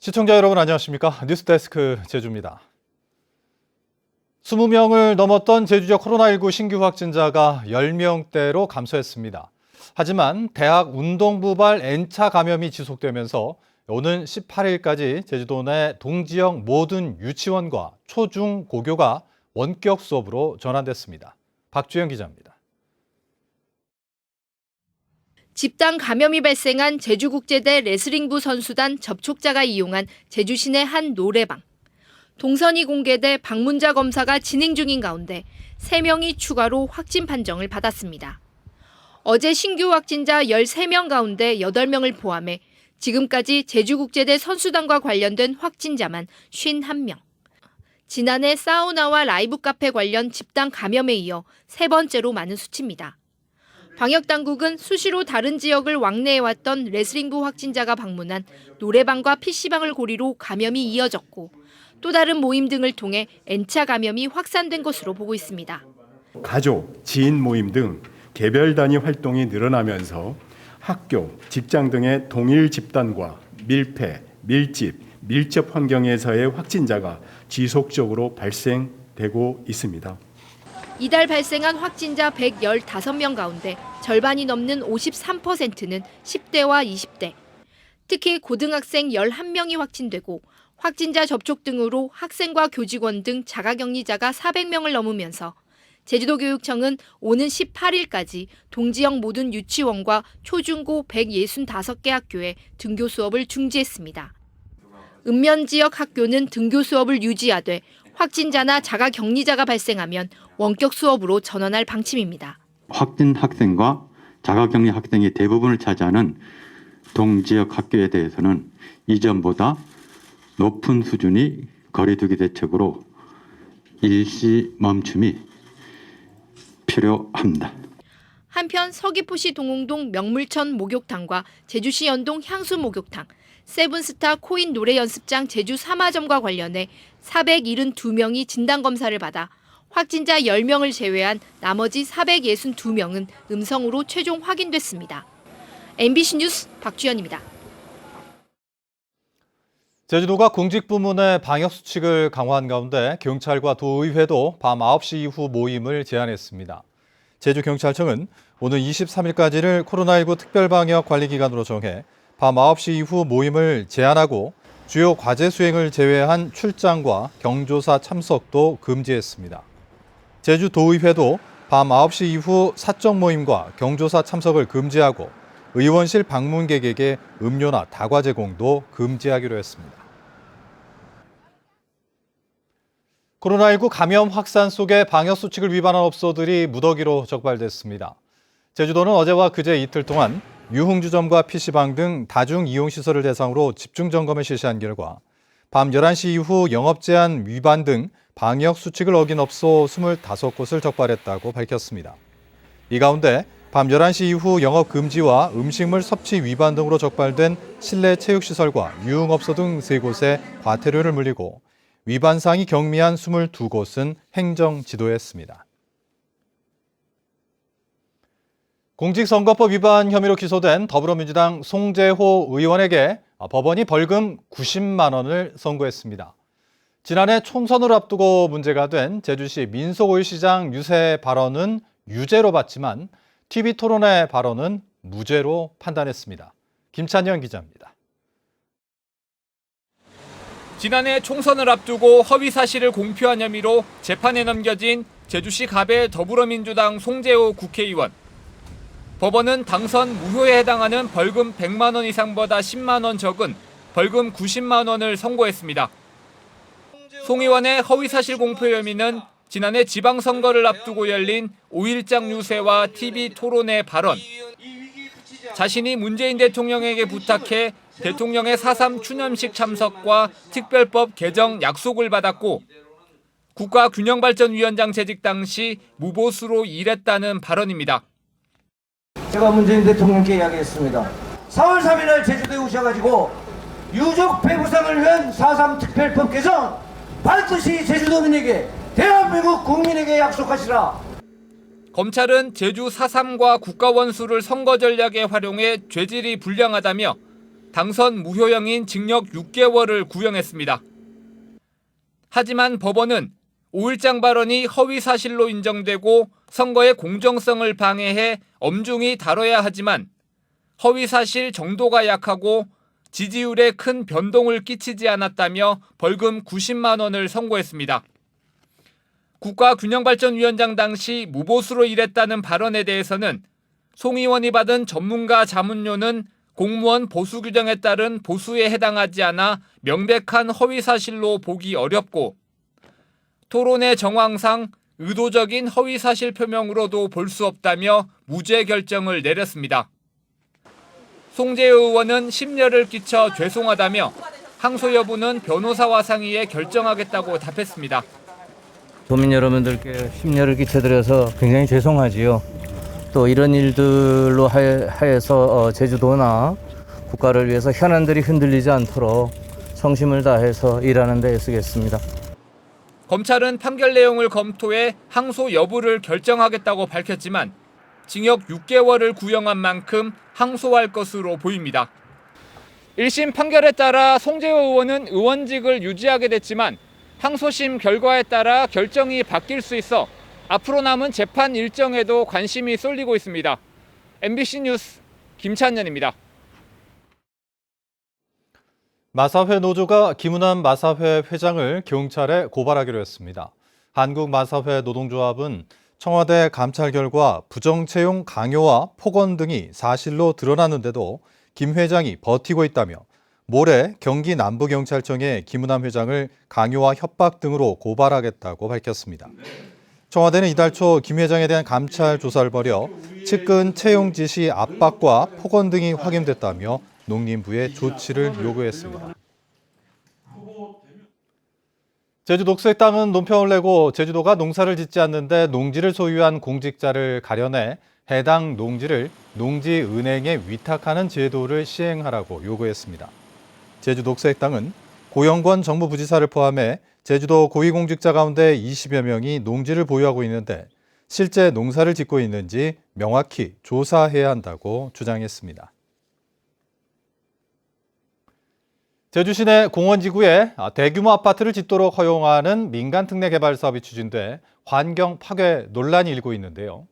시청자 여러분 안녕하십니까? 뉴스데스크 제주입니다. 20명을 넘었던 제주 지역 코로나19 신규 확진자가 10명대로 감소했습니다. 하지만 대학 운동부발 N차 감염이 지속되면서 오는 18일까지 제주도 내 동지역 모든 유치원과 초중 고교가 원격 수업으로 전환됐습니다. 박주영 기자입니다. 집단 감염이 발생한 제주국제대 레슬링부 선수단 접촉자가 이용한 제주시내 한 노래방. 동선이 공개돼 방문자 검사가 진행 중인 가운데 3명이 추가로 확진 판정을 받았습니다. 어제 신규 확진자 13명 가운데 8명을 포함해 지금까지 제주국제대 선수단과 관련된 확진자만 51명. 지난해 사우나와 라이브 카페 관련 집단 감염에 이어 3번째로 많은 수치입니다. 방역당국은 수시로 다른 지역을 왕래해왔던 레슬링부 확진자가 방문한 노래방과 PC방을 고리로 감염이 이어졌고 또 다른 모임 등을 통해 N차 감염이 확산된 것으로 보고 있습니다. 가족, 지인 모임 등 개별 단위 활동이 늘어나면서 학교, 직장 등의 동일 집단과 밀폐, 밀집, 밀접 환경에서의 확진자가 지속적으로 발생되고 있습니다. 이달 발생한 확진자 115명 가운데 절반이 넘는 53%는 10대와 20대. 특히 고등학생 11명이 확진되고 확진자 접촉 등으로 학생과 교직원 등 자가격리자가 400명을 넘으면서 제주도교육청은 오는 18일까지 동지역 모든 유치원과 초중고 165개 학교에 등교 수업을 중지했습니다. 읍면 지역 학교는 등교 수업을 유지하되 확진자나 자가격리자가 발생하면 원격 수업으로 전환할 방침입니다. 확진 학생과 자가격리 학생이 대부분을 차지하는 동지역 학교에 대해서는 이전보다 높은 수준의 거리두기 대책으로 일시 멈춤이 필요합니다. 한편 서귀포시 동홍동 명물천 목욕탕과 제주시 연동 향수 목욕탕, 세븐스타 코인 노래 연습장 제주 사마점과 관련해 472명이 진단검사를 받아 확진자 10명을 제외한 나머지 462명은 음성으로 최종 확인됐습니다. MBC 뉴스 박주연입니다. 제주도가 공직부문의 방역수칙을 강화한 가운데 경찰과 도의회도 밤 9시 이후 모임을 제한했습니다. 제주경찰청은 오는 23일까지를 코로나19 특별방역관리기간으로 정해 밤 9시 이후 모임을 제한하고 주요 과제 수행을 제외한 출장과 경조사 참석도 금지했습니다. 제주도의회도 밤 9시 이후 사적 모임과 경조사 참석을 금지하고 의원실 방문객에게 음료나 다과 제공도 금지하기로 했습니다. 코로나19 감염 확산 속에 방역수칙을 위반한 업소들이 무더기로 적발됐습니다. 제주도는 어제와 그제 이틀 동안 유흥주점과 PC방 등 다중이용시설을 대상으로 집중점검을 실시한 결과 밤 11시 이후 영업제한 위반 등 방역수칙을 어긴 업소 25곳을 적발했다고 밝혔습니다. 이 가운데 밤 11시 이후 영업 금지와 음식물 섭취 위반 등으로 적발된 실내 체육시설과 유흥업소 등 3곳에 과태료를 물리고 위반 사항이 경미한 22곳은 행정지도했습니다. 공직선거법 위반 혐의로 기소된 더불어민주당 송재호 의원에게 법원이 벌금 90만 원을 선고했습니다. 지난해 총선을 앞두고 문제가 된 제주시 민속오일시장 유세 발언은 유죄로 봤지만 TV토론회 발언은 무죄로 판단했습니다. 김찬영 기자입니다. 지난해 총선을 앞두고 허위 사실을 공표한 혐의로 재판에 넘겨진 제주시 갑의 더불어민주당 송재호 국회의원. 법원은 당선 무효에 해당하는 벌금 100만 원 이상보다 10만 원 적은 벌금 90만 원을 선고했습니다. 송 의원의 허위사실 공표 혐의는 지난해 지방선거를 앞두고 열린 5.1장 유세와 TV토론회 발언, 자신이 문재인 대통령에게 부탁해 대통령의 4.3 추념식 참석과 특별법 개정 약속을 받았고 국가균형발전위원장 재직 당시 무보수로 일했다는 발언입니다. 제가 문재인 대통령께 이야기했습니다. 4월 3일 날 제주도에 오셔가지고 유족 배부상을 위한 4.3 특별법 개정 반드시 제주도민에게 대한민국 국민에게 약속하시라. 검찰은 제주 4.3과 국가원수를 선거 전략에 활용해 죄질이 불량하다며 당선 무효형인 징역 6개월을 구형했습니다. 하지만 법원은 5일장 발언이 허위 사실로 인정되고 선거의 공정성을 방해해 엄중히 다뤄야 하지만 허위 사실 정도가 약하고 지지율에 큰 변동을 끼치지 않았다며 벌금 90만 원을 선고했습니다. 국가균형발전위원장 당시 무보수로 일했다는 발언에 대해서는 송 의원이 받은 전문가 자문료는 공무원 보수 규정에 따른 보수에 해당하지 않아 명백한 허위 사실로 보기 어렵고 토론의 정황상 의도적인 허위 사실 표명으로도 볼 수 없다며 무죄 결정을 내렸습니다. 송재호 의원은 심려를 끼쳐 죄송하다며 항소 여부는 변호사와 상의해 결정하겠다고 답했습니다. 도민 여러분들께 심려를 끼쳐드려서 굉장히 죄송하지요. 또 이런 일들로 하여서 제주도나 국가를 위해서 현안들이 흔들리지 않도록 성심을 다해서 일하는 데 애쓰겠습니다. 검찰은 판결 내용을 검토해 항소 여부를 결정하겠다고 밝혔지만 징역 6개월을 구형한 만큼 항소할 것으로 보입니다. 1심 판결에 따라 송재호 의원은 의원직을 유지하게 됐지만 항소심 결과에 따라 결정이 바뀔 수 있어 앞으로 남은 재판 일정에도 관심이 쏠리고 있습니다. MBC 뉴스 김찬년입니다. 마사회 노조가 김은환 마사회 회장을 경찰에 고발하기로 했습니다. 한국마사회 노동조합은 청와대 감찰 결과 부정채용 강요와 폭언 등이 사실로 드러났는데도 김 회장이 버티고 있다며 모레 경기 남부경찰청에 김은환 회장을 강요와 협박 등으로 고발하겠다고 밝혔습니다. 청와대는 이달 초 김 회장에 대한 감찰 조사를 벌여 측근 채용 지시 압박과 폭언 등이 확인됐다며 농림부에 조치를 요구했습니다. 제주 녹색 땅은 논평을 내고 제주도가 농사를 짓지 않는데 농지를 소유한 공직자를 가려내 해당 농지를 농지은행에 위탁하는 제도를 시행하라고 요구했습니다. 제주 녹색 땅은 고영권 정무부지사를 포함해 제주도 고위공직자 가운데 20여 명이 농지를 보유하고 있는데 실제 농사를 짓고 있는지 명확히 조사해야 한다고 주장했습니다. 제주 시내 공원지구에 대규모 아파트를 짓도록 허용하는 민간특례 개발 사업이 추진돼 환경 파괴 논란이 일고 있는데요.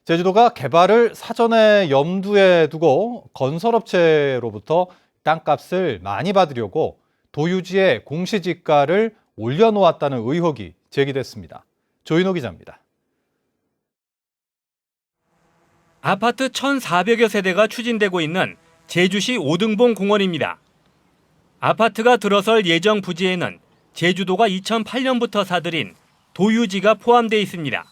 제주도가 개발을 사전에 염두에 두고 건설업체로부터 땅값을 많이 받으려고 도유지의 공시지가를 올려놓았다는 의혹이 제기됐습니다. 조인호 기자입니다. 아파트 1,400여 세대가 추진되고 있는 제주시 오등봉 공원입니다. 아파트가 들어설 예정 부지에는 제주도가 2008년부터 사들인 도유지가 포함되어 있습니다.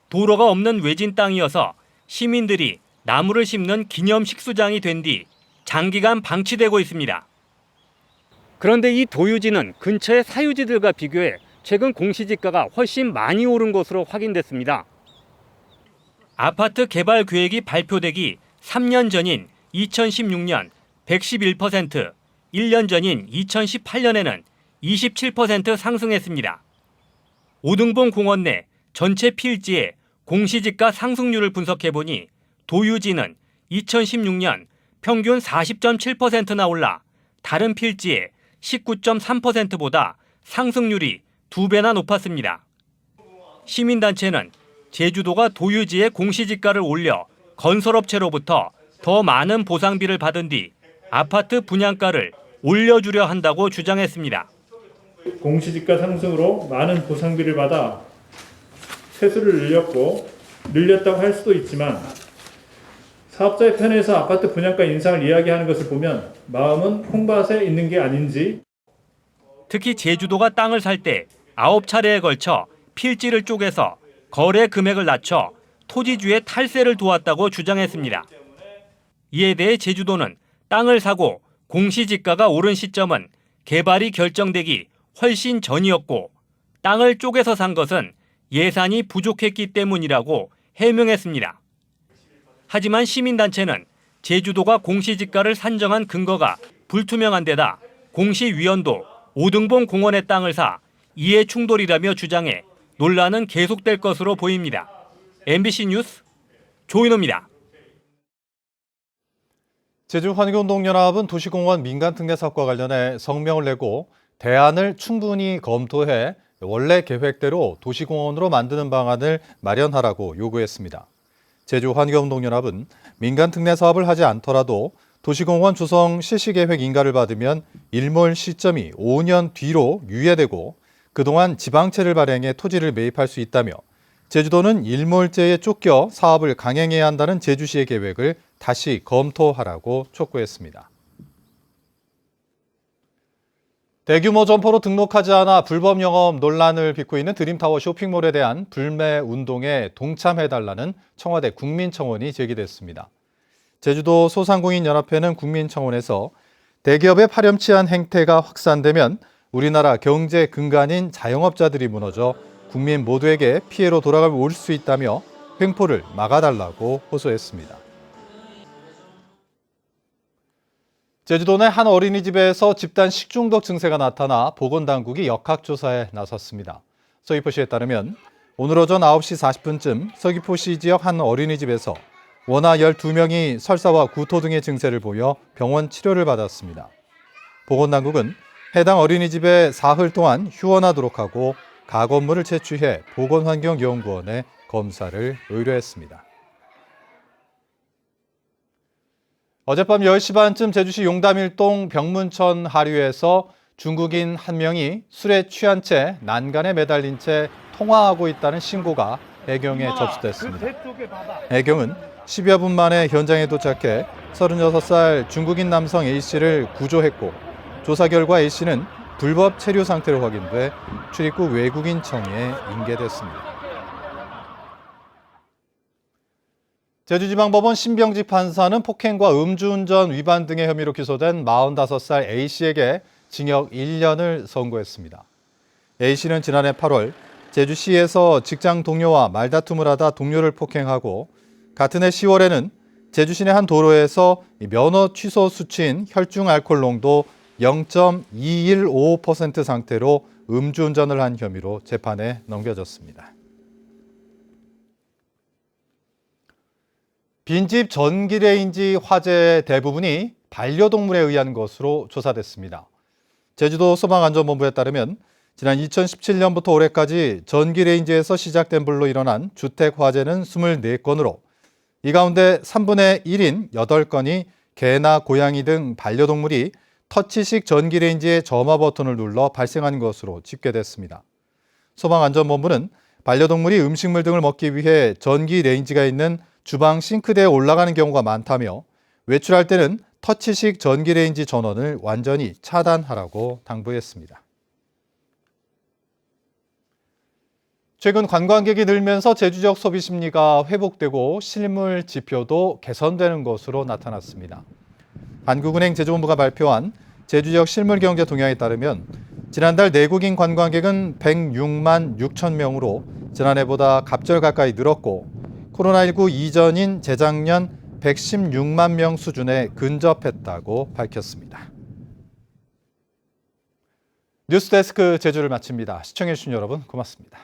도로가 없는 외진 땅이어서 시민들이 나무를 심는 기념 식수장이 된 뒤 장기간 방치되고 있습니다. 그런데 이 도유지는 근처의 사유지들과 비교해 최근 공시지가가 훨씬 많이 오른 것으로 확인됐습니다. 아파트 개발 계획이 발표되기 3년 전인 2016년 111%, 1년 전인 2018년에는 27% 상승했습니다. 오등봉 공원 내 전체 필지의 공시지가 상승률을 분석해보니 도유지는 2016년 평균 40.7%나 올라 다른 필지의 19.3%보다 상승률이 2배나 높았습니다. 시민단체는 제주도가 도유지의 공시지가를 올려 건설업체로부터 더 많은 보상비를 받은 뒤 아파트 분양가를 올려주려 한다고 주장했습니다. 공시지가 상승으로 많은 보상비를 받아 세수를 늘렸다고 할 수도 있지만 사업자의 편에서 아파트 분양가 인상을 이야기하는 것을 보면 마음은 콩밭에 있는 게 아닌지. 특히 제주도가 땅을 살 때 9차례에 걸쳐 필지를 쪼개서 거래 금액을 낮춰 토지주의 탈세를 도왔다고 주장했습니다. 이에 대해 제주도는 땅을 사고 공시지가가 오른 시점은 개발이 결정되기 훨씬 전이었고 땅을 쪼개서 산 것은 예산이 부족했기 때문이라고 해명했습니다. 하지만 시민단체는 제주도가 공시지가를 산정한 근거가 불투명한 데다 공시위원도 오등봉 공원의 땅을 사 이해 충돌이라며 주장해 논란은 계속될 것으로 보입니다. MBC 뉴스 조인호입니다. 제주환경운동연합은 도시공원 민간특례 사업과 관련해 성명을 내고 대안을 충분히 검토해 원래 계획대로 도시공원으로 만드는 방안을 마련하라고 요구했습니다. 제주환경운동연합은 민간특례 사업을 하지 않더라도 도시공원 조성 실시계획 인가를 받으면 일몰 시점이 5년 뒤로 유예되고 그동안 지방채를 발행해 토지를 매입할 수 있다며 제주도는 일몰제에 쫓겨 사업을 강행해야 한다는 제주시의 계획을 다시 검토하라고 촉구했습니다. 대규모 점포로 등록하지 않아 불법 영업 논란을 빚고 있는 드림타워 쇼핑몰에 대한 불매 운동에 동참해달라는 청와대 국민청원이 제기됐습니다. 제주도 소상공인연합회는 국민청원에서 대기업의 파렴치한 행태가 확산되면 우리나라 경제 근간인 자영업자들이 무너져 국민 모두에게 피해로 돌아올 수 있다며 횡포를 막아달라고 호소했습니다. 제주도 내 한 어린이집에서 집단 식중독 증세가 나타나 보건당국이 역학조사에 나섰습니다. 서귀포시에 따르면 오늘 오전 9시 40분쯤 서귀포시 지역 한 어린이집에서 원아 12명이 설사와 구토 등의 증세를 보여 병원 치료를 받았습니다. 보건당국은 해당 어린이집에 사흘 동안 휴원하도록 하고 가건물을 채취해 보건환경연구원에 검사를 의뢰했습니다. 어젯밤 10시 반쯤 제주시 용담일동 병문천 하류에서 중국인 한 명이 술에 취한 채 난간에 매달린 채 통화하고 있다는 신고가 해경에 접수됐습니다. 해경은 10여 분 만에 현장에 도착해 36살 중국인 남성 A씨를 구조했고 조사 결과 A씨는 불법 체류 상태로 확인돼 출입국 외국인청에 인계됐습니다. 제주지방법원 신병직 판사는 폭행과 음주운전 위반 등의 혐의로 기소된 45살 A씨에게 징역 1년을 선고했습니다. A씨는 지난해 8월 제주시에서 직장 동료와 말다툼을 하다 동료를 폭행하고 같은 해 10월에는 제주시 내 한 도로에서 면허 취소 수치인 혈중 알코올 농도 0.215% 상태로 음주운전을 한 혐의로 재판에 넘겨졌습니다. 빈집 전기레인지 화재의 대부분이 반려동물에 의한 것으로 조사됐습니다. 제주도 소방안전본부에 따르면 지난 2017년부터 올해까지 전기레인지에서 시작된 불로 일어난 주택 화재는 24건으로 이 가운데 3분의 1인 8건이 개나 고양이 등 반려동물이 터치식 전기레인지의 점화 버튼을 눌러 발생한 것으로 집계됐습니다. 소방안전본부는 반려동물이 음식물 등을 먹기 위해 전기레인지가 있는 주방 싱크대에 올라가는 경우가 많다며 외출할 때는 터치식 전기레인지 전원을 완전히 차단하라고 당부했습니다. 최근 관광객이 늘면서 제주 지역 소비 심리가 회복되고 실물 지표도 개선되는 것으로 나타났습니다. 한국은행 제주본부가 발표한 제주 지역 실물 경제 동향에 따르면 지난달 내국인 관광객은 106만 6천 명으로 지난해보다 갑절 가까이 늘었고 코로나19 이전인 재작년 116만 명 수준에 근접했다고 밝혔습니다. 뉴스데스크 제주를 마칩니다. 시청해주신 여러분 고맙습니다.